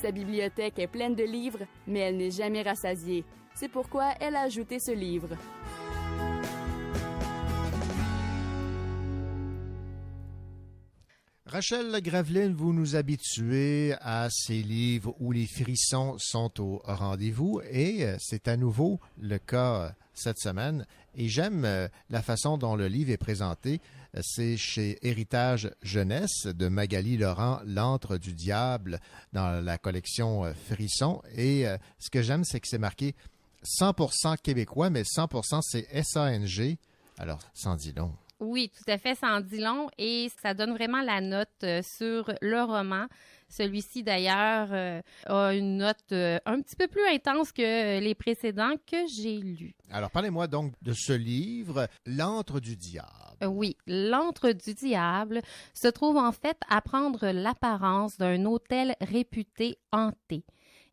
Sa bibliothèque est pleine de livres, mais elle n'est jamais rassasiée. C'est pourquoi elle a ajouté ce livre. Rachel Graveline, vous nous habituez à ces livres où les frissons sont au rendez-vous et c'est à nouveau le cas cette semaine. Et j'aime la façon dont le livre est présenté. C'est chez Héritage Jeunesse de Magali Laurent, L'Antre du Diable dans la collection Frissons. Et ce que j'aime, c'est que c'est marqué 100% québécois, mais 100% c'est SANG. Alors, ça en dit long. Oui, tout à fait, ça en dit long et ça donne vraiment la note sur le roman. Celui-ci, d'ailleurs, a une note un petit peu plus intense que les précédents que j'ai lus. Alors, parlez-moi donc de ce livre, L'Antre du Diable. Oui, L'Antre du Diable se trouve en fait à prendre l'apparence d'un hôtel réputé hanté.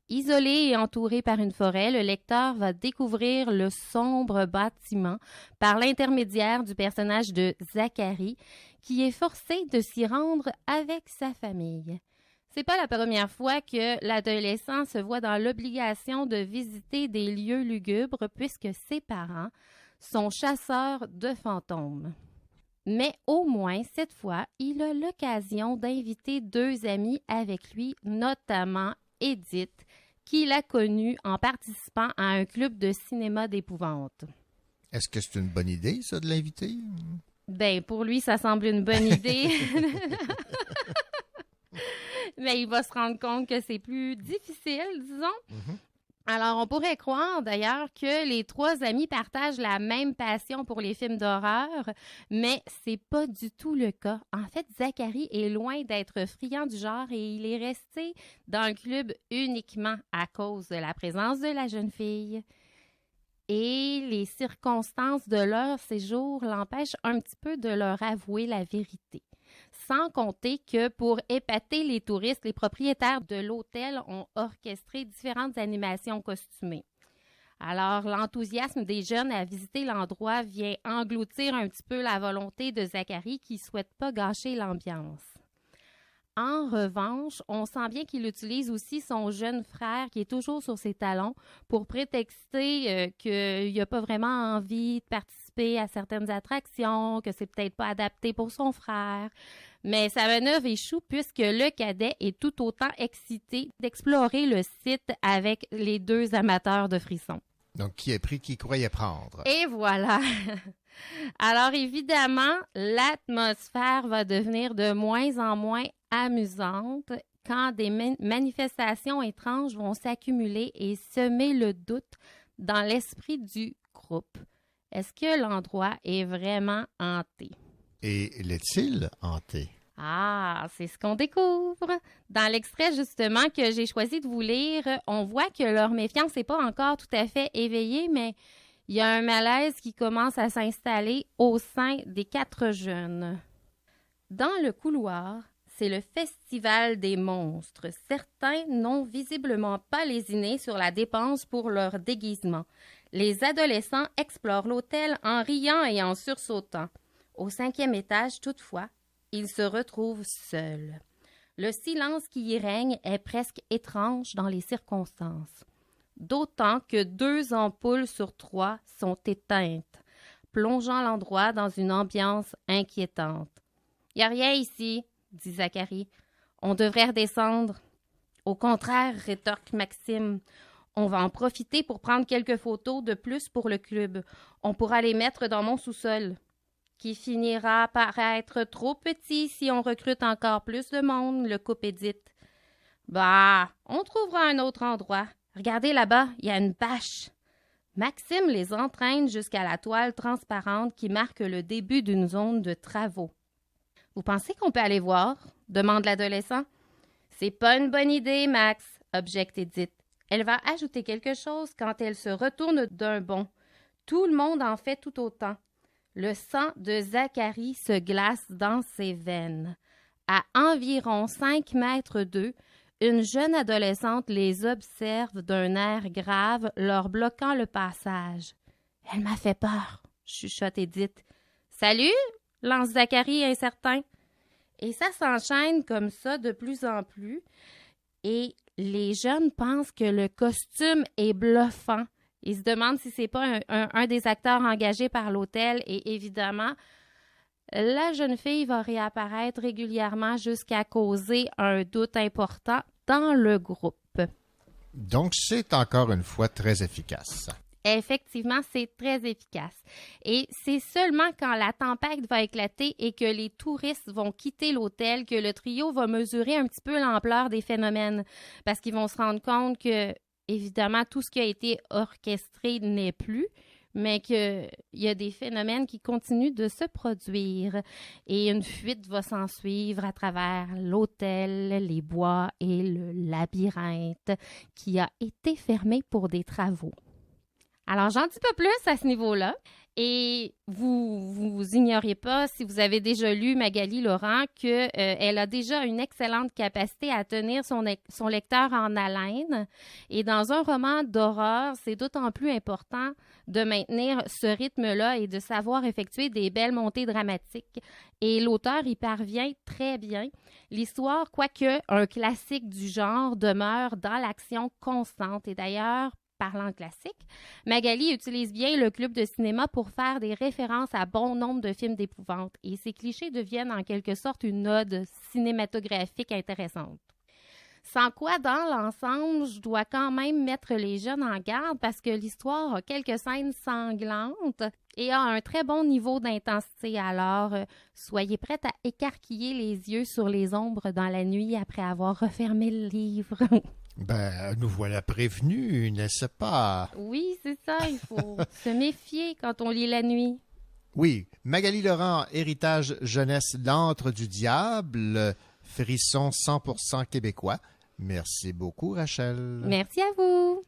Isolé et entouré par une forêt, le lecteur va découvrir le sombre bâtiment par l'intermédiaire du personnage de Zachary, qui est forcé de s'y rendre avec sa famille. C'est pas la première fois que l'adolescent se voit dans l'obligation de visiter des lieux lugubres puisque ses parents sont chasseurs de fantômes. Mais au moins, cette fois, il a l'occasion d'inviter deux amis avec lui, notamment Edith, qu'il a connue en participant à un club de cinéma d'épouvante. Est-ce que c'est une bonne idée, ça, de l'inviter? Ben, pour lui, ça semble une bonne idée. Mais il va se rendre compte que c'est plus difficile, disons. Mm-hmm. Alors, on pourrait croire d'ailleurs que les trois amis partagent la même passion pour les films d'horreur, mais c'est pas du tout le cas. En fait, Zachary est loin d'être friand du genre et il est resté dans le club uniquement à cause de la présence de la jeune fille. Et les circonstances de leur séjour l'empêchent un petit peu de leur avouer la vérité. Sans compter que pour épater les touristes, les propriétaires de l'hôtel ont orchestré différentes animations costumées. Alors, l'enthousiasme des jeunes à visiter l'endroit vient engloutir un petit peu la volonté de Zachary qui ne souhaite pas gâcher l'ambiance. En revanche, on sent bien qu'il utilise aussi son jeune frère qui est toujours sur ses talons pour prétexter qu'il n'a pas vraiment envie de participer à certaines attractions, que c'est peut-être pas adapté pour son frère. Mais sa manœuvre échoue puisque le cadet est tout autant excité d'explorer le site avec les deux amateurs de frissons. Donc, qui a pris, qui croyait prendre. Et voilà! Alors, évidemment, l'atmosphère va devenir de moins en moins amusante quand des manifestations étranges vont s'accumuler et semer le doute dans l'esprit du groupe. Est-ce que l'endroit est vraiment hanté? Et l'est-il hanté? Ah, c'est ce qu'on découvre. Dans l'extrait, justement, que j'ai choisi de vous lire, on voit que leur méfiance n'est pas encore tout à fait éveillée, mais il y a un malaise qui commence à s'installer au sein des quatre jeunes. Dans le couloir, c'est le festival des monstres. Certains n'ont visiblement pas lésiné sur la dépense pour leur déguisement. Les adolescents explorent l'hôtel en riant et en sursautant. Au 5e étage, toutefois, ils se retrouvent seuls. Le silence qui y règne est presque étrange dans les circonstances. D'autant que 2 ampoules sur 3 sont éteintes, plongeant l'endroit dans une ambiance inquiétante. « Il n'y a rien ici, » dit Zachary. « On devrait redescendre. »« Au contraire, » rétorque Maxime. « On va en profiter pour prendre quelques photos de plus pour le club. On pourra les mettre dans mon sous-sol. » Qui finira par être trop petit si on recrute encore plus de monde, le coupe Edith. « Bah, on trouvera un autre endroit. Regardez là-bas, il y a une bâche. » Maxime les entraîne jusqu'à la toile transparente qui marque le début d'une zone de travaux. « Vous pensez qu'on peut aller voir? » demande l'adolescent. « C'est pas une bonne idée, Max, » objecte Edith. Elle va ajouter quelque chose quand elle se retourne d'un bond. Tout le monde en fait tout autant. Le sang de Zachary se glace dans ses veines. À environ 5 mètres d'eux, une jeune adolescente les observe d'un air grave, leur bloquant le passage. « Elle m'a fait peur, » chuchote Edith. « Salut » lance Zachary incertain. Et ça s'enchaîne comme ça de plus en plus. Et les jeunes pensent que le costume est bluffant. Ils se demandent si c'est pas un des acteurs engagés par l'hôtel et évidemment, la jeune fille va réapparaître régulièrement jusqu'à causer un doute important dans le groupe. Donc, c'est encore une fois très efficace. Effectivement, c'est très efficace. Et c'est seulement quand la tempête va éclater et que les touristes vont quitter l'hôtel que le trio va mesurer un petit peu l'ampleur des phénomènes. Parce qu'ils vont se rendre compte que, évidemment, tout ce qui a été orchestré n'est plus, mais qu'il y a des phénomènes qui continuent de se produire. Et une fuite va s'en suivre à travers l'hôtel, les bois et le labyrinthe qui a été fermé pour des travaux. Alors, j'en dis pas plus à ce niveau-là. Et vous ignorez pas, si vous avez déjà lu Magali Laurent, qu'elle a déjà une excellente capacité à tenir son lecteur en haleine. Et dans un roman d'horreur, c'est d'autant plus important de maintenir ce rythme-là et de savoir effectuer des belles montées dramatiques. Et l'auteur y parvient très bien. L'histoire, quoique un classique du genre, demeure dans l'action constante. Et d'ailleurs, parlant classique, Magali utilise bien le club de cinéma pour faire des références à bon nombre de films d'épouvante et ces clichés deviennent en quelque sorte une ode cinématographique intéressante. Sans quoi, dans l'ensemble, je dois quand même mettre les jeunes en garde parce que l'histoire a quelques scènes sanglantes et a un très bon niveau d'intensité. Alors, soyez prêtes à écarquiller les yeux sur les ombres dans la nuit après avoir refermé le livre. Ben, nous voilà prévenus, n'est-ce pas? Oui, c'est ça, il faut se méfier quand on lit la nuit. Oui, Magali Laurent, Héritage jeunesse, l'antre du diable, frisson 100% québécois. Merci beaucoup, Rachel. Merci à vous.